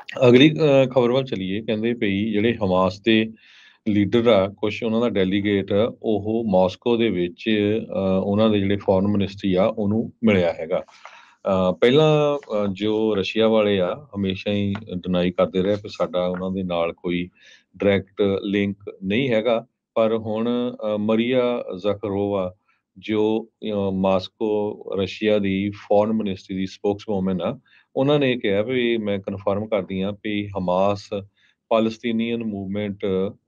ਅਗਲੀ ਖਬਰ ਵੱਲ ਚਲੀਏ। ਕਹਿੰਦੇ ਪਈ ਜਿਹੜੇ ਹਮਾਸ ਦੇ ਲੀਡਰ ਆ, ਕੁਛ ਉਹਨਾਂ ਦਾ ਡੈਲੀਗੇਟ ਉਹ ਮਾਸਕੋ ਦੇ ਵਿੱਚ ਉਹਨਾਂ ਦੇ ਜਿਹੜੇ ਫੋਰਨ ਮਿਨਿਸਟਰੀ ਆ ਉਹਨੂੰ ਮਿਲਿਆ ਹੈਗਾ। ਪਹਿਲਾਂ ਜੋ ਰਸ਼ੀਆ ਵਾਲੇ ਆ ਹਮੇਸ਼ਾ ਹੀ ਡਿਨਾਈ ਕਰਦੇ ਰਹੇ ਕਿ ਸਾਡਾ ਉਹਨਾਂ ਦੇ ਨਾਲ ਕੋਈ ਡਾਇਰੈਕਟ ਲਿੰਕ ਨਹੀਂ ਹੈਗਾ, ਪਰ ਹੁਣ ਮਰੀਆ ਜ਼ਖਰੋਵਾ ਜੋ ਮਾਸਕੋ ਰਸ਼ੀਆ ਦੀ ਫੋਰਨ ਮਿਨਿਸਟਰੀ ਦੀ ਸਪੋਕਸਵੂਮਨ ਆ, ਉਹਨਾਂ ਨੇ ਕਿਹਾ ਵੀ ਮੈਂ ਕਨਫਰਮ ਕਰਦੀ ਹਾਂ ਵੀ ਹਮਾਸ ਪਾਲਸਤੀਨੀਅਨ ਮੂਵਮੈਂਟ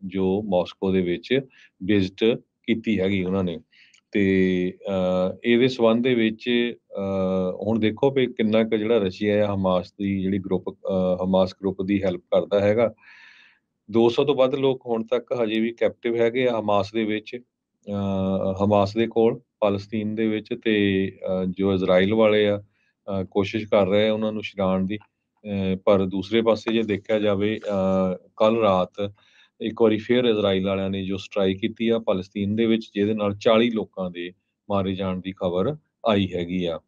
ਜੋ ਮਾਸਕੋ ਦੇ ਵਿੱਚ ਵਿਜ਼ਿਟ ਕੀਤੀ ਹੈਗੀ ਉਹਨਾਂ ਨੇ। ਤੇ ਇਹਦੇ ਸੰਬੰਧ ਦੇ ਵਿੱਚ ਹੁਣ ਦੇਖੋ ਵੀ ਕਿੰਨਾ ਕੁ ਜਿਹੜਾ ਰਸ਼ੀਆ ਆ ਹਮਾਸ ਦੀ ਜਿਹੜੀ ਗਰੁੱਪ ਹਮਾਸ ਗਰੁੱਪ ਦੀ ਹੈਲਪ ਕਰਦਾ ਹੈਗਾ। 200 ਤੋਂ ਵੱਧ ਲੋਕ ਹੁਣ ਤੱਕ ਹਜੇ ਵੀ ਕੈਪਟਿਵ ਹੈਗੇ ਆ ਹਮਾਸ ਦੇ ਵਿੱਚ, ਹਮਾਸ ਦੇ ਕੋਲ ਪਾਲਸਤੀਨ ਦੇ ਵਿੱਚ। ਤੇ ਜੋ ਇਜ਼ਰਾਈਲ ਵਾਲੇ ਆ ਕੋਸ਼ਿਸ਼ ਕਰ ਰਹੇ ਆ ਉਹਨਾਂ ਨੂੰ ਛਡਾਉਣ ਦੀ। ਪਰ ਦੂਸਰੇ ਪਾਸੇ ਜੇ ਦੇਖਿਆ ਜਾਵੇ, ਕੱਲ ਰਾਤ ਇੱਕ ਵਾਰੀ ਫਿਰ ਇਜ਼ਰਾਈਲ ਵਾਲਿਆਂ ਨੇ ਜੋ ਸਟ੍ਰਾਈਕ ਕੀਤੀ ਆ ਪਾਲਸਤੀਨ ਦੇ ਵਿੱਚ, ਜਿਹਦੇ ਨਾਲ 40 ਲੋਕਾਂ ਦੇ ਮਾਰੇ ਜਾਣ ਦੀ ਖਬਰ ਆਈ ਹੈਗੀ ਆ।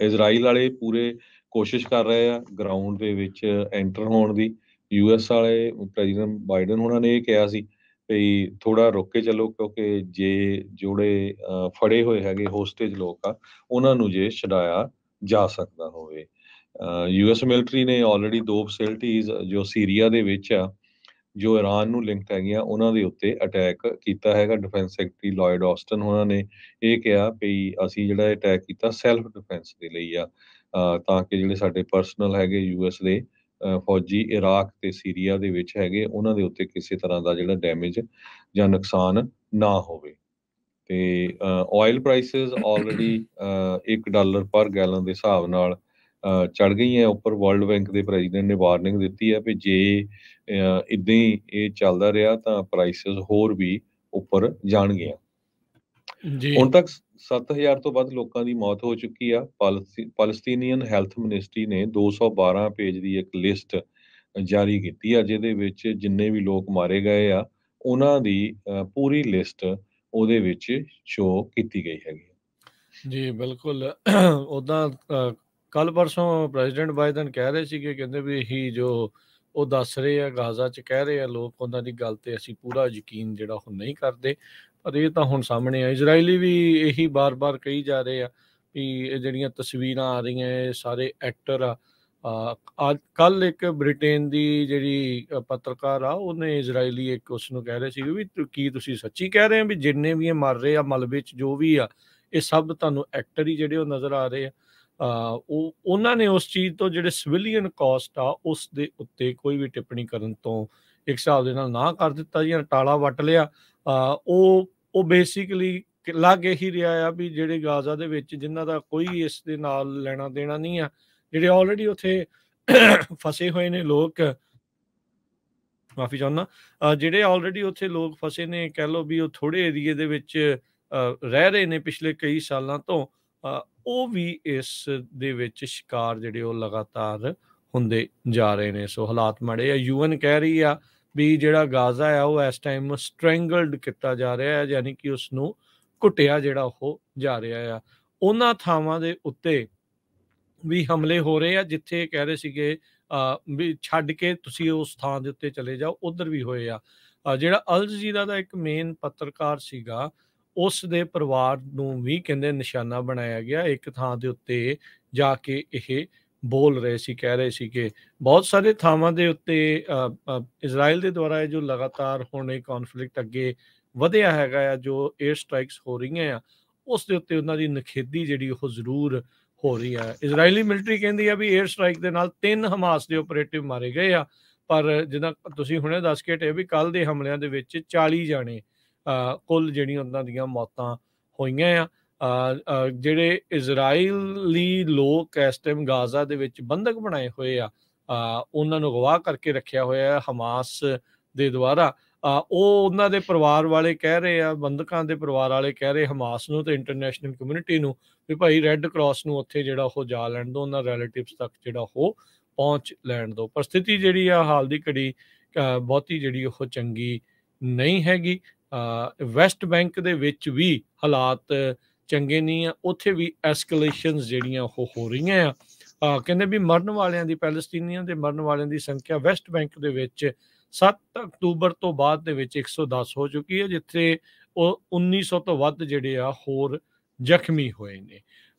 ਇਜ਼ਰਾਈਲ ਵਾਲੇ ਪੂਰੇ ਕੋਸ਼ਿਸ਼ ਕਰ ਰਹੇ ਆ ਗਰਾਊਂਡ ਦੇ ਵਿੱਚ ਐਂਟਰ ਹੋਣ ਦੀ। ਯੂਐਸ ਵਾਲੇ ਪ੍ਰੈਜ਼ੀਡੈਂਟ ਬਾਈਡਨ ਉਹਨਾਂ ਨੇ ਇਹ ਕਿਹਾ ਸੀ ਵੀ ਥੋੜਾ ਰੁਕ ਕੇ ਚੱਲੋ, ਕਿਉਂਕਿ ਜੇ ਜਿਹੜੇ ਫੜੇ ਹੋਏ ਹੈਗੇ ਹੋਸਟੇਜ ਲੋਕ ਆ ਉਹਨਾਂ ਨੂੰ ਜੇ ਛਡਾਇਆ ਜਾ ਸਕਦਾ ਹੋਵੇ। ਯੂਐਸ ਮਿਲਟਰੀ ਨੇ ਆਲਰੇਡੀ 2 ਫੈਸਿਲਿਟੀਜ਼ ਜੋ ਸੀਰੀਆ ਦੇ ਵਿੱਚ ਆ, ਜੋ ਇਰਾਨ ਨੂੰ ਲਿੰਕਡ ਹੈਗੀਆਂ, ਉਹਨਾਂ ਦੇ ਉੱਤੇ ਅਟੈਕ ਕੀਤਾ ਹੈਗਾ। ਡਿਫੈਂਸ ਸੈਕਟਰੀ ਲਾਇਡ ਆਸਟਨ ਉਹਨਾਂ ਨੇ ਇਹ ਕਿਹਾ ਵੀ ਅਸੀਂ ਜਿਹੜਾ ਅਟੈਕ ਕੀਤਾ ਸੈਲਫ ਡਿਫੈਂਸ ਦੇ ਲਈ ਆ, ਤਾਂ ਕਿ ਜਿਹੜੇ ਸਾਡੇ ਪਰਸਨਲ ਹੈਗੇ ਯੂਐਸ ਦੇ ਫੌਜੀ ਇਰਾਕ ਤੇ ਸੀਰੀਆ ਦੇ ਵਿੱਚ ਹੈਗੇ ਉਹਨਾਂ ਦੇ ਉੱਤੇ ਕਿਸੇ ਤਰ੍ਹਾਂ ਦਾ ਜਿਹੜਾ ਡੈਮੇਜ ਜਾਂ ਨੁਕਸਾਨ ਨਾ ਹੋਵੇ। ਤੇ ਆਇਲ ਪ੍ਰਾਈਸਿਸ ਆਲਰੇਡੀ $1 ਪਰ ਗੈਲਨ ਦੇ ਹਿਸਾਬ ਨਾਲ ਚੜ ਗਈਆਂ ਉੱਪਰ। ਵਰਲਡ ਬੈਂਕ ਦੇ ਪ੍ਰੈਜ਼ੀਡੈਂਟ ਨੇ ਵਾਰਨਿੰਗ ਦਿੱਤੀ ਹੈ ਵੀ ਜੇ ਇਦਾਂ ਹੀ ਇਹ ਚੱਲਦਾ ਰਿਹਾ ਤਾਂ ਪ੍ਰਾਈਸਿਸ ਹੋਰ ਵੀ ਉੱਪਰ ਜਾਣਗੀਆਂ। ਜੀ ਹੁਣ ਤੱਕ 7000 ਤੋਂ ਵੱਧ ਲੋਕਾਂ ਦੀ ਮੌਤ ਹੋ ਚੁੱਕੀ ਆ। ਪਾਲਸਤੀਨੀਅਨ ਹੈਲਥ ਮਿਨਿਸਟਰੀ ਨੇ 212 ਪੇਜ ਦੀ ਇੱਕ ਲਿਸਟ ਜਾਰੀ ਕੀਤੀ ਆ, ਜਿਹਦੇ ਵਿੱਚ ਜਿੰਨੇ ਵੀ ਲੋਕ ਮਾਰੇ ਗਏ ਆ ਉਹਨਾਂ ਦੀ ਪੂਰੀ ਲਿਸਟ ਉਹਦੇ ਵਿੱਚ ਸ਼ੋ ਕੀਤੀ ਗਈ ਹੈਗੀ। ਜੀ ਬਿਲਕੁਲ। ਉੱਦਾਂ ਕੱਲ ਪਰਸੋਂ ਪ੍ਰੈਜ਼ੀਡੈਂਟ ਬਾਈਡਨ ਕਹਿ ਰਹੇ ਸੀਗੇ, ਕਹਿੰਦੇ ਵੀ ਇਹੀ ਜੋ ਉਹ ਦੱਸ ਰਹੇ ਆ ਗਾਜ਼ਾ 'ਚ ਕਹਿ ਰਹੇ ਆ ਲੋਕ, ਉਹਨਾਂ ਦੀ ਗੱਲ ਤੇ ਅਸੀਂ ਪੂਰਾ ਯਕੀਨ ਜਿਹੜਾ ਉਹ ਨਹੀਂ ਕਰਦੇ। ਪਰ ਇਹ ਤਾਂ ਹੁਣ ਸਾਹਮਣੇ ਆ। ਇਜ਼ਰਾਈਲੀ ਵੀ ਇਹੀ ਬਾਰ-ਬਾਰ ਕਹੀ ਜਾ ਰਹੇ ਆ ਵੀ ਇਹ ਜਿਹੜੀਆਂ ਤਸਵੀਰਾਂ ਆ ਰਹੀਆਂ ਇਹ ਸਾਰੇ ਐਕਟਰ ਆ। ਕੱਲ ਇੱਕ ਬ੍ਰਿਟੇਨ ਦੀ ਜਿਹੜੀ ਪੱਤਰਕਾਰ ਆ ਉਹਨੇ ਇਜ਼ਰਾਈਲੀ ਇੱਕ ਉਸ ਨੂੰ ਕਹਿ ਰਹੇ ਸੀਗੇ ਵੀ ਕੀ ਤੁਸੀਂ ਸੱਚੀ ਕਹਿ ਰਹੇ ਆ ਵੀ ਜਿੰਨੇ ਵੀ ਇਹ ਮਰ ਰਹੇ ਆ ਮਲਬੇ 'ਚ ਜੋ ਵੀ ਆ ਇਹ ਸਭ ਤੁਹਾਨੂੰ ਐਕਟਰ ਹੀ ਜਿਹੜੇ ਉਹ ਨਜ਼ਰ ਆ ਰਹੇ ਆ। ਉਹਨਾਂ ਨੇ ਉਸ ਚੀਜ਼ ਤੋਂ ਜਿਹੜੇ ਸਿਵਿਲੀਅਨ ਕਾਸਟ ਆ ਉਸ ਦੇ ਉੱਤੇ ਕੋਈ ਵੀ ਟਿੱਪਣੀ ਕਰਨ ਤੋਂ ਇੱਕ ਹਿਸਾਬ ਦੇ ਨਾਲ ਨਾ ਕਰ ਦਿੱਤਾ ਜਾਂ ਟਾਲਾ ਵੱਟ ਲਿਆ। ਉਹ ਬੇਸਿਕਲੀ ਲੱਗ ਇਹੀ ਰਿਹਾ ਆ ਵੀ ਜਿਹੜੇ ਗਾਜ਼ਾ ਦੇ ਵਿੱਚ ਜਿਨ੍ਹਾਂ ਦਾ ਕੋਈ ਇਸ ਦੇ ਨਾਲ ਲੈਣਾ ਦੇਣਾ ਨਹੀਂ ਆ, ਜਿਹੜੇ ਆਲਰੇਡੀ ਉੱਥੇ ਫਸੇ ਹੋਏ ਨੇ ਲੋਕ, ਮਾਫੀ ਚਾਹੁੰਦਾ, ਜਿਹੜੇ ਆਲਰੇਡੀ ਉੱਥੇ ਲੋਕ ਫਸੇ ਨੇ, ਕਹਿ ਲਓ ਵੀ ਉਹ ਥੋੜੇ ਏਰੀਏ ਦੇ ਵਿੱਚ ਰਹਿ ਰਹੇ ਨੇ ਪਿਛਲੇ ਕਈ ਸਾਲਾਂ ਤੋਂ, ਉਹ ਵੀ ਇਸ ਦੇ ਵਿੱਚ ਸ਼ਿਕਾਰ ਜਿਹੜੇ ਉਹ ਲਗਾਤਾਰ ਹੁੰਦੇ ਜਾ ਰਹੇ ਨੇ। ਸੋ ਹਾਲਾਤ ਮਾੜੇ ਆ। UN ਕਹਿ ਰਹੀ ਆ ਵੀ ਜਿਹੜਾ ਗਾਜ਼ਾ ਆ ਉਹ ਇਸ ਟਾਈਮ ਸਟ੍ਰੈਂਗਲਡ ਕੀਤਾ ਜਾ ਰਿਹਾ ਹੈ, ਯਾਨੀ ਕਿ ਉਸਨੂੰ ਘੁੱਟਿਆ ਜਿਹੜਾ ਉਹ ਜਾ ਰਿਹਾ ਆ। ਉਹਨਾਂ ਥਾਵਾਂ ਦੇ ਉੱਤੇ ਵੀ ਹਮਲੇ ਹੋ ਰਹੇ ਆ ਜਿੱਥੇ ਕਹਿ ਰਹੇ ਸੀਗੇ ਵੀ ਛੱਡ ਕੇ ਤੁਸੀਂ ਉਸ ਥਾਂ ਦੇ ਉੱਤੇ ਚਲੇ ਜਾਓ, ਉੱਧਰ ਵੀ ਹੋਏ ਆ। ਜਿਹੜਾ ਅਲ ਜਜ਼ੀਰਾ ਦਾ ਇੱਕ ਮੇਨ ਪੱਤਰਕਾਰ ਸੀਗਾ ਉਸ ਦੇ ਪਰਿਵਾਰ ਨੂੰ ਵੀ ਕਹਿੰਦੇ ਨਿਸ਼ਾਨਾ ਬਣਾਇਆ ਗਿਆ। ਇੱਕ ਥਾਂ ਦੇ ਉੱਤੇ ਜਾ ਕੇ ਇਹ ਬੋਲ ਰਹੇ ਸੀ, ਕਹਿ ਰਹੇ ਸੀ ਕਿ ਬਹੁਤ ਸਾਰੇ ਥਾਵਾਂ ਦੇ ਉੱਤੇ ਇਜ਼ਰਾਈਲ ਦੇ ਦੁਆਰਾ ਜੋ ਲਗਾਤਾਰ ਹੁਣ ਇਹ ਕੌਨਫਲਿਕਟ ਅੱਗੇ ਵਧਿਆ ਹੈਗਾ ਆ, ਜੋ 에ਅਰ ਸਟ੍ਰਾਈਕਸ ਹੋ ਰਹੀਆਂ ਆ ਉਸ ਦੇ ਉੱਤੇ ਉਹਨਾਂ ਦੀ ਨਿਖੇਧੀ ਜਿਹੜੀ ਉਹ ਜ਼ਰੂਰ ਹੋ ਰਹੀ ਹੈ। ਇਜ਼ਰਾਈਲੀ ਮਿਲਟਰੀ ਕਹਿੰਦੀ ਆ ਵੀ 에ਅਰ ਸਟ੍ਰਾਈਕ ਦੇ ਨਾਲ 3 ਹਮਾਸ ਦੇ ਆਪਰੇਟਿਵ ਮਾਰੇ ਗਏ ਆ, ਪਰ ਜਿੱਦਾਂ ਤੁਸੀਂ ਹੁਣੇ ਦੱਸ ਕੇ ਹਟੇ ਵੀ ਕੱਲ ਦੇ ਹਮਲਿਆਂ ਦੇ ਵਿੱਚ 40 ਜਾਣੇ ਕੁੱਲ ਜਿਹੜੀਆਂ ਉਹਨਾਂ ਦੀਆਂ ਮੌਤਾਂ ਹੋਈਆਂ ਆ। ਜਿਹੜੇ ਇਜ਼ਰਾਈਲੀ ਲੋਕ ਇਸ ਟਾਈਮ ਗਾਜ਼ਾ ਦੇ ਵਿੱਚ ਬੰਧਕ ਬਣਾਏ ਹੋਏ ਆ, ਉਹਨਾਂ ਨੂੰ ਅਗਵਾ ਕਰਕੇ ਰੱਖਿਆ ਹੋਇਆ ਹੈ ਹਮਾਸ ਦੇ ਦੁਆਰਾ। ਉਹ ਉਹਨਾਂ ਦੇ ਪਰਿਵਾਰ ਵਾਲੇ ਕਹਿ ਰਹੇ ਆ, ਬੰਧਕਾਂ ਦੇ ਪਰਿਵਾਰ ਵਾਲੇ ਕਹਿ ਰਹੇ ਹਮਾਸ ਨੂੰ ਤੇ ਇੰਟਰਨੈਸ਼ਨਲ ਕਮਿਊਨਿਟੀ ਨੂੰ ਵੀ ਭਾਈ ਰੈੱਡ ਕਰਾਸ ਨੂੰ ਉੱਥੇ ਜਿਹੜਾ ਉਹ ਜਾ ਲੈਣ ਦਿਓ, ਉਹਨਾਂ ਰਿਲੇਟਿਵਸ ਤੱਕ ਜਿਹੜਾ ਉਹ ਪਹੁੰਚ ਲੈਣ ਦਿਓ। ਪਰ ਸਥਿਤੀ ਜਿਹੜੀ ਆ ਹਾਲ ਦੀ ਘੜੀ ਬਹੁਤੀ ਜਿਹੜੀ ਉਹ ਚੰਗੀ ਨਹੀਂ ਹੈਗੀ। ਵੈਸਟ ਬੈਂਕ ਦੇ ਵਿੱਚ ਵੀ ਹਾਲਾਤ ਚੰਗੇ ਨਹੀਂ ਆ, ਉੱਥੇ ਵੀ ਐਸਕਲੇਸ਼ਨਸ ਜਿਹੜੀਆਂ ਉਹ ਹੋ ਰਹੀਆਂ ਆ। ਕਹਿੰਦੇ ਵੀ ਮਰਨ ਵਾਲਿਆਂ ਦੀ, ਪੈਲਸਤੀਨੀਆਂ ਦੇ ਮਰਨ ਵਾਲਿਆਂ ਦੀ ਸੰਖਿਆ ਵੈਸਟ ਬੈਂਕ ਦੇ ਵਿੱਚ 7 ਅਕਤੂਬਰ ਤੋਂ ਬਾਅਦ ਦੇ ਵਿੱਚ 110 ਹੋ ਚੁੱਕੀ ਹੈ, ਜਿੱਥੇ ਉਹ 1900 ਤੋਂ ਵੱਧ ਜਿਹੜੇ ਆ ਹੋਰ ਜ਼ਖਮੀ ਹੋਏ ਨੇ।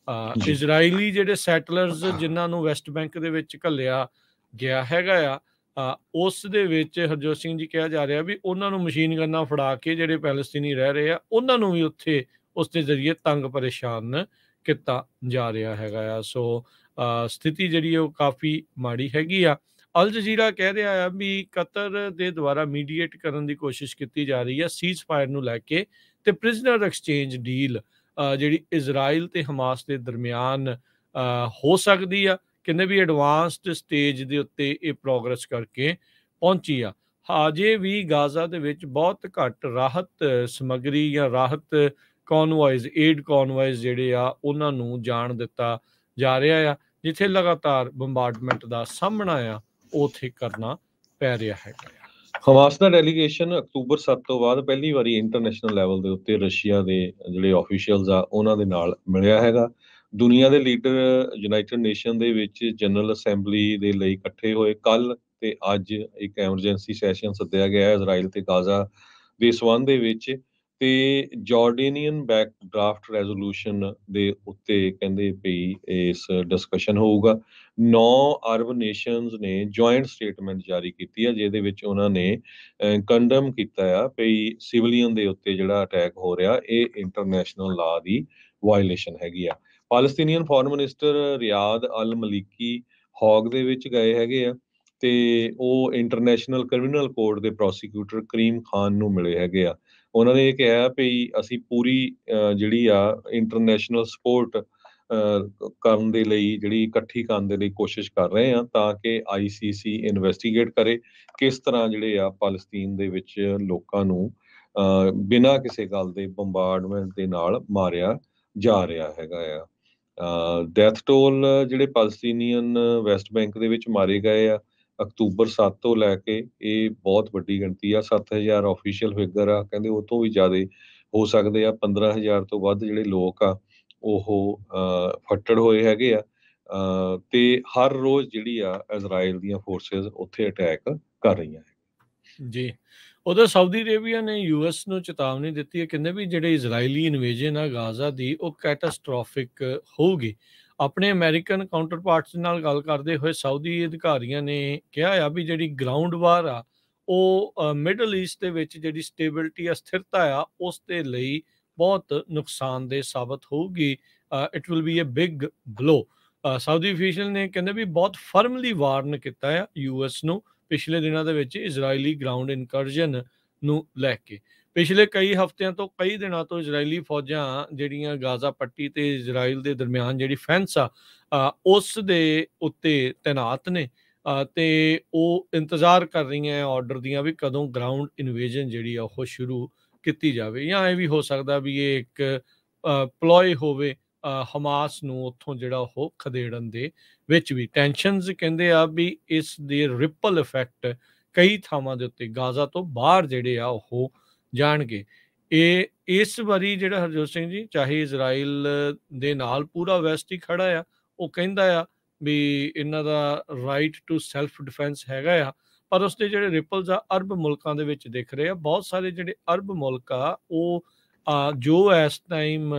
ਜੀ ਇਜ਼ਰਾਈਲੀ ਜਿਹੜੇ ਸੈਟਲਰਸ ਜਿਨ੍ਹਾਂ ਨੂੰ ਵੈਸਟ ਬੈਂਕ ਦੇ ਵਿੱਚ ਘੱਲਿਆ ਗਿਆ ਹੈਗਾ ਉਸ ਦੇ ਵਿੱਚ ਹਰਜੋਤ ਸਿੰਘ ਜੀ ਕਿਹਾ ਜਾ ਰਿਹਾ ਵੀ ਉਹਨਾਂ ਨੂੰ ਮਸ਼ੀਨ ਗੰਨਾਂ ਫੜਾ ਕੇ ਜਿਹੜੇ ਪੈਲਸਤੀਨੀ ਰਹਿ ਰਹੇ ਆ ਉਹਨਾਂ ਨੂੰ ਵੀ ਉੱਥੇ ਉਸ ਦੇ ਜ਼ਰੀਏ ਤੰਗ ਪਰੇਸ਼ਾਨ ਕੀਤਾ ਜਾ ਰਿਹਾ ਹੈਗਾ ਸੋ ਸਥਿਤੀ ਜਿਹੜੀ ਉਹ ਕਾਫੀ ਮਾੜੀ ਹੈਗੀ ਅਲ ਜਜ਼ੀਰਾ ਕਹਿ ਰਿਹਾ ਆ ਵੀ ਕਤਰ ਦੇ ਦੁਆਰਾ ਮੀਡੀਏਟ ਕਰਨ ਦੀ ਕੋਸ਼ਿਸ਼ ਕੀਤੀ ਜਾ ਰਹੀ ਹੈ ਸੀਜ਼ ਫਾਇਰ ਨੂੰ ਲੈ ਕੇ, ਤੇ ਪ੍ਰਿਜ਼ਨਰ ਐਕਸਚੇਂਜ ਡੀਲ ਜਿਹੜੀ ਇਜ਼ਰਾਈਲ ਤੇ ਹਮਾਸ ਦੇ ਦਰਮਿਆਨ ਹੋ ਸਕਦੀ ਆ। ਕਹਿੰਦੇ ਵੀ ਐਡਵਾਂਸਡ ਸਟੇਜ ਦੇ ਉੱਤੇ ਇਹ ਪ੍ਰੋਗਰੈਸ ਕਰਕੇ ਪਹੁੰਚੀ ਆ। ਅਜੇ ਵੀ ਗਾਜ਼ਾ ਦੇ ਵਿੱਚ ਬਹੁਤ ਘੱਟ ਰਾਹਤ ਸਮੱਗਰੀ ਜਾਂ ਰਾਹਤ ਕੌਨਵਾਇਜ਼, ਏਡ ਕੌਨਵਾਇਜ਼ ਜਿਹੜੇ ਆ ਉਹਨਾਂ ਨੂੰ ਜਾਣ ਦਿੱਤਾ ਜਾ ਰਿਹਾ ਜਿੱਥੇ ਲਗਾਤਾਰ ਬੰਬਾਰਡਮੈਂਟ ਦਾ ਸਾਹਮਣਾ ਉੱਥੇ ਕਰਨਾ ਪੈ ਰਿਹਾ ਹੈਗਾ ਹਮਾਸ ਦਾ ਡੈਲੀਗੇਸ਼ਨ ਅਕਤੂਬਰ 7 ਤੋਂ ਬਾਅਦ ਪਹਿਲੀ ਵਾਰੀ ਇੰਟਰਨੈਸ਼ਨਲ ਲੈਵਲ ਦੇ ਉੱਤੇ ਰਸ਼ੀਆ ਦੇ ਜਿਹੜੇ ਆਫੀਸ਼ੀਅਲਸ ਆ ਉਹਨਾਂ ਦੇ ਨਾਲ ਮਿਲਿਆ ਹੈਗਾ। ਦੁਨੀਆ ਦੇ ਲੀਡਰ ਯੂਨਾਈਟਿਡ ਨੇਸ਼ਨ ਦੇ ਵਿੱਚ ਜਨਰਲ ਅਸੈਂਬਲੀ ਦੇ ਲਈ ਇਕੱਠੇ ਹੋਏ। ਕੱਲ ਤੇ ਅੱਜ ਇੱਕ ਐਮਰਜੈਂਸੀ ਸੈਸ਼ਨ ਸੱਦਿਆ ਗਿਆ ਹੈ ਇਜ਼ਰਾਈਲ ਤੇ ਗਾਜ਼ਾ ਦੇ ਸੰਬੰਧ ਦੇ ਵਿੱਚ, ਤੇ ਜਾਰਡੀਨੀਅਨ ਬੈਕ ਡਰਾਫਟ ਰੈਜ਼ੋਲੂਸ਼ਨ ਦੇ ਉੱਤੇ ਕਹਿੰਦੇ ਵੀ ਇਸ ਡਿਸਕਸ਼ਨ ਹੋਊਗਾ। 9 ਅਰਬ ਨੇਸ਼ਨਸ ਨੇ ਜੁਆਇੰਟ ਸਟੇਟਮੈਂਟ ਜਾਰੀ ਕੀਤੀ ਹੈ ਜਿਹਦੇ ਵਿੱਚ ਉਹਨਾਂ ਨੇ ਕੰਡਮ ਕੀਤਾ ਵੀ ਸਿਵਲੀਅਨ ਦੇ ਉੱਤੇ ਜਿਹੜਾ ਅਟੈਕ ਹੋ ਰਿਹਾ ਇਹ ਇੰਟਰਨੈਸ਼ਨਲ ਲਾ ਦੀ ਵਾਇਲੇਸ਼ਨ ਹੈਗੀ ਪਾਲਸਤੀਨੀਅਨ ਫੋਰਨ ਮਿਨਿਸਟਰ ਰਿਆਦ ਅਲ ਮਲੀਕੀ ਹੌਗ ਦੇ ਵਿੱਚ ਗਏ ਹੈਗੇ ਤੇ ਉਹ ਇੰਟਰਨੈਸ਼ਨਲ ਕ੍ਰਿਮੀਨਲ ਕੋਰਟ ਦੇ ਪ੍ਰੋਸੀਕਿਊਟਰ ਕਰੀਮ ਖਾਨ ਨੂੰ ਮਿਲੇ ਹੈਗੇ ਉਹਨਾਂ ਨੇ ਇਹ ਕਿਹਾ ਵੀ ਅਸੀਂ ਪੂਰੀ ਜਿਹੜੀ ਇੰਟਰਨੈਸ਼ਨਲ ਸਪੋਰਟ ਕਰਨ ਦੇ ਲਈ, ਜਿਹੜੀ ਇਕੱਠੀ ਕਰਨ ਦੇ ਲਈ ਕੋਸ਼ਿਸ਼ ਕਰ ਰਹੇ ਤਾਂ ਕਿ ICC ਇਨਵੈਸਟੀਗੇਟ ਕਰੇ ਕਿਸ ਤਰ੍ਹਾਂ ਜਿਹੜੇ ਪਾਲਸਤੀਨ ਦੇ ਵਿੱਚ ਲੋਕਾਂ ਨੂੰ ਬਿਨਾਂ ਕਿਸੇ ਗੱਲ ਦੇ ਬੰਬਾਰਡਮੈਂਟ ਦੇ ਨਾਲ ਮਾਰਿਆ ਜਾ ਰਿਹਾ ਹੈਗਾ ਡੈਥ ਟੋਲ ਜਿਹੜੇ ਪਾਲਸਤੀਨੀਅਨ ਵੈਸਟ ਬੈਂਕ ਦੇ ਵਿੱਚ ਮਾਰੇ ਗਏ ਅਕਤੂਬਰ 7 ਤੋਂ ਲੈ ਕੇ ਇਹ ਬਹੁਤ ਵੱਡੀ ਗਿਣਤੀ 7000 ਆਫੀਸ਼ੀਅਲ ਫਿਗਰ ਕਹਿੰਦੇ ਉਹ ਤੋਂ ਵੀ ਜ਼ਿਆਦਾ ਹੋ ਸਕਦੇ 15000 ਤੋਂ ਵੱਧ ਜਿਹੜੇ ਲੋਕ ਉਹ ਫੱਟੜ ਹੋਏ ਹੈਗੇ ਤੇ ਹਰ ਰੋਜ਼ ਜਿਹੜੀ ਇਜ਼ਰਾਈਲ ਦੀਆਂ ਫੋਰਸਿਸ ਉੱਥੇ ਅਟੈਕ ਕਰ ਰਹੀਆਂ ਜੀ। ਉਧਰ ਸਾਊਦੀ ਅਰੇਬੀਆ ਨੇ US ਨੂੰ ਚੇਤਾਵਨੀ ਦਿੱਤੀ ਹੈ, ਕਹਿੰਦੇ ਵੀ ਜਿਹੜੇ ਇਜ਼ਰਾਈਲੀ ਇਨਵੇਜਨ ਗਾਜ਼ਾ ਦੀ ਉਹ ਕੈਟਾਸਟ੍ਰੋਫਿਕ ਹੋਊਗੀ। ਆਪਣੇ ਅਮਰੀਕਨ ਕਾਊਂਟਰਪਾਰਟਸ ਨਾਲ ਗੱਲ ਕਰਦੇ ਹੋਏ ਸਾਊਦੀ ਅਧਿਕਾਰੀਆਂ ਨੇ ਕਿਹਾ ਵੀ ਜਿਹੜੀ ਗਰਾਊਂਡ ਵਾਰ ਉਹ ਮਿਡਲ ਈਸਟ ਦੇ ਵਿੱਚ ਜਿਹੜੀ ਸਟੇਬਿਲਿਟੀ ਸਥਿਰਤਾ ਉਸ ਦੇ ਲਈ ਬਹੁਤ ਨੁਕਸਾਨਦੇਹ ਸਾਬਤ ਹੋਊਗੀ। It will be a big blow. Saudi official ਨੇ ਕਹਿੰਦੇ ਵੀ ਬਹੁਤ ਫਰਮਲੀ ਵਾਰਨ ਕੀਤਾ US ਨੂੰ ਪਿਛਲੇ ਦਿਨਾਂ ਦੇ ਵਿੱਚ ਇਜ਼ਰਾਈਲੀ ਗਰਾਊਂਡ ਇਨਕਰਜਨ ਨੂੰ ਲੈ ਕੇ। ਪਿਛਲੇ ਕਈ ਹਫ਼ਤਿਆਂ ਤੋਂ, ਕਈ ਦਿਨਾਂ ਤੋਂ ਇਜ਼ਰਾਈਲੀ ਫੌਜਾਂ ਜਿਹੜੀਆਂ ਗਾਜ਼ਾ ਪੱਟੀ ਤੇ ਇਜ਼ਰਾਈਲ ਦੇ ਦਰਮਿਆਨ ਜਿਹੜੀ ਫੈਂਸ ਉਸ ਦੇ ਉੱਤੇ ਤੈਨਾਤ ਨੇ ਤੇ ਉਹ ਇੰਤਜ਼ਾਰ ਕਰ ਰਹੀਆਂ ਆਰਡਰ ਦੀਆਂ ਵੀ ਕਦੋਂ ਗਰਾਊਂਡ ਇਨਵੇਜਨ ਜਿਹੜੀ ਉਹ ਸ਼ੁਰੂ ਕੀਤੀ ਜਾਵੇ, ਜਾਂ ਇਹ ਵੀ ਹੋ ਸਕਦਾ ਵੀ ਇਹ ਇੱਕ ਪਲੋਏ ਹੋਵੇ ਹਮਾਸ ਨੂੰ ਉੱਥੋਂ ਜਿਹੜਾ ਉਹ ਖਦੇੜਨ ਦੇ ਵਿੱਚ ਵੀ। ਟੈਨਸ਼ਨਸ ਕਹਿੰਦੇ ਵੀ ਇਸ ਦੇ ਰਿਪਲ ਇਫੈਕਟ ਕਈ ਥਾਵਾਂ ਦੇ ਉੱਤੇ ਗਾਜ਼ਾ ਤੋਂ ਬਾਹਰ ਜਿਹੜੇ ਉਹ ਜਾਣਗੇ। ਇਹ ਇਸ ਵਾਰੀ ਜਿਹੜਾ ਹਰਜੋਤ ਸਿੰਘ ਜੀ, ਚਾਹੇ ਇਜ਼ਰਾਈਲ ਦੇ ਨਾਲ ਪੂਰਾ ਵੈਸਟ ਹੀ ਖੜਾ ਉਹ ਕਹਿੰਦਾ ਵੀ ਇਹਨਾਂ ਦਾ ਰਾਈਟ ਟੂ ਸੈਲਫ ਡਿਫੈਂਸ ਹੈਗਾ ਪਰ ਉਸਦੇ ਜਿਹੜੇ ਰਿਪਲਸ ਅਰਬ ਮੁਲਕਾਂ ਦੇ ਵਿੱਚ ਦਿਖ ਰਹੇ ਬਹੁਤ ਸਾਰੇ ਜਿਹੜੇ ਅਰਬ ਮੁਲਕ ਉਹ ਜੋ ਇਸ ਟਾਈਮ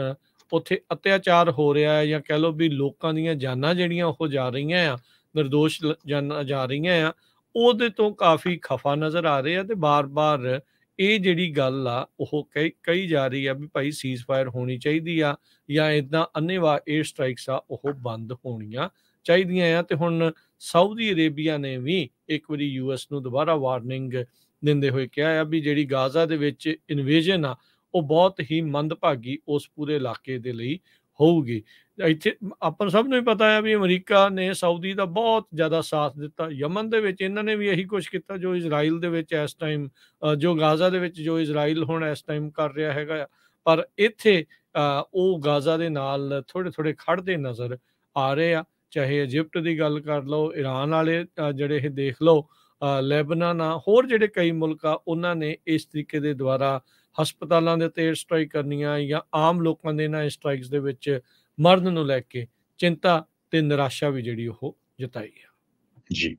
ਉੱਥੇ ਅਤਿਆਚਾਰ ਹੋ ਰਿਹਾ ਜਾਂ ਕਹਿ ਲਓ ਵੀ ਲੋਕਾਂ ਦੀਆਂ ਜਾਨਾਂ ਜਿਹੜੀਆਂ ਉਹ ਜਾ ਰਹੀਆਂ ਨਿਰਦੋਸ਼ ਜਾਨਾਂ ਜਾ ਰਹੀਆਂ ਉਹਦੇ ਤੋਂ ਕਾਫੀ ਖਫਾ ਨਜ਼ਰ ਆ ਰਹੇ ਤੇ ਬਾਰ-ਬਾਰ ਇਹ ਜਿਹੜੀ ਗੱਲ ਉਹ ਕਹੀ ਜਾ ਰਹੀ ਵੀ ਭਾਈ ਸੀਜ਼ ਫਾਇਰ ਹੋਣੀ ਚਾਹੀਦੀ ਜਾਂ ਇੱਦਾਂ ਅੰਨ੍ਹੇਵਾਹ ਏਅਰ ਸਟ੍ਰਾਈਕਸ ਉਹ ਬੰਦ ਹੋਣੀਆਂ ਚਾਹੀਦੀਆਂ ਤੇ ਹੁਣ ਸਾਊਦੀ ਅਰੇਬੀਆ ਨੇ ਵੀ ਇੱਕ ਵਾਰੀ US ਨੂੰ ਦੁਬਾਰਾ ਵਾਰਨਿੰਗ ਦਿੰਦੇ ਹੋਏ ਕਿਹਾ ਵੀ ਜਿਹੜੀ ਗਾਜ਼ਾ ਦੇ ਵਿੱਚ ਇਨਵੇਜਨ ਉਹ ਬਹੁਤ ਹੀ ਮੰਦਭਾਗੀ ਉਸ ਪੂਰੇ ਇਲਾਕੇ ਦੇ ਲਈ ਹੋਊਗੀ। ਇੱਥੇ ਆਪਾਂ ਸਭ ਨੂੰ ਹੀ ਪਤਾ ਵੀ ਅਮਰੀਕਾ ਨੇ ਸਾਊਦੀ ਦਾ ਬਹੁਤ ਜ਼ਿਆਦਾ ਸਾਥ ਦਿੱਤਾ। ਯਮਨ ਦੇ ਵਿੱਚ ਇਹਨਾਂ ਨੇ ਵੀ ਇਹੀ ਕੁਛ ਕੀਤਾ ਜੋ ਇਜ਼ਰਾਈਲ ਦੇ ਵਿੱਚ ਇਸ ਟਾਈਮ, ਜੋ ਗਾਜ਼ਾ ਦੇ ਵਿੱਚ ਜੋ ਇਜ਼ਰਾਈਲ ਹੁਣ ਇਸ ਟਾਈਮ ਕਰ ਰਿਹਾ ਹੈਗਾ ਪਰ ਇੱਥੇ ਉਹ ਗਾਜ਼ਾ ਦੇ ਨਾਲ ਥੋੜੇ ਖੜਦੇ ਨਜ਼ਰ ਆ ਰਹੇ ਚਾਹੇ ਇਜਿਪਟ ਦੀ ਗੱਲ ਕਰ ਲਓ, ਈਰਾਨ ਵਾਲੇ ਜਿਹੜੇ ਇਹ ਦੇਖ ਲਓ, ਲੈਬਨਾਨ ਹੋਰ ਜਿਹੜੇ ਕਈ ਮੁਲਕ ਉਹਨਾਂ ਨੇ ਇਸ ਤਰੀਕੇ ਦੇ ਦੁਆਰਾ ਹਸਪਤਾਲਾਂ ਦੇ ਉੱਤੇ ਏਅਰ ਸਟ੍ਰਾਈਕ ਕਰਨੀਆਂ ਜਾਂ ਆਮ ਲੋਕਾਂ ਦੇ ਇਹਨਾਂ ਸਟ੍ਰਾਈਕਸ ਦੇ ਵਿੱਚ ਮਰਨ ਨੂੰ ਲੈ ਕੇ ਚਿੰਤਾ ਤੇ ਨਿਰਾਸ਼ਾ ਵੀ ਜਿਹੜੀ ਉਹ ਜਤਾਈ ਹੈ। ਜੀ।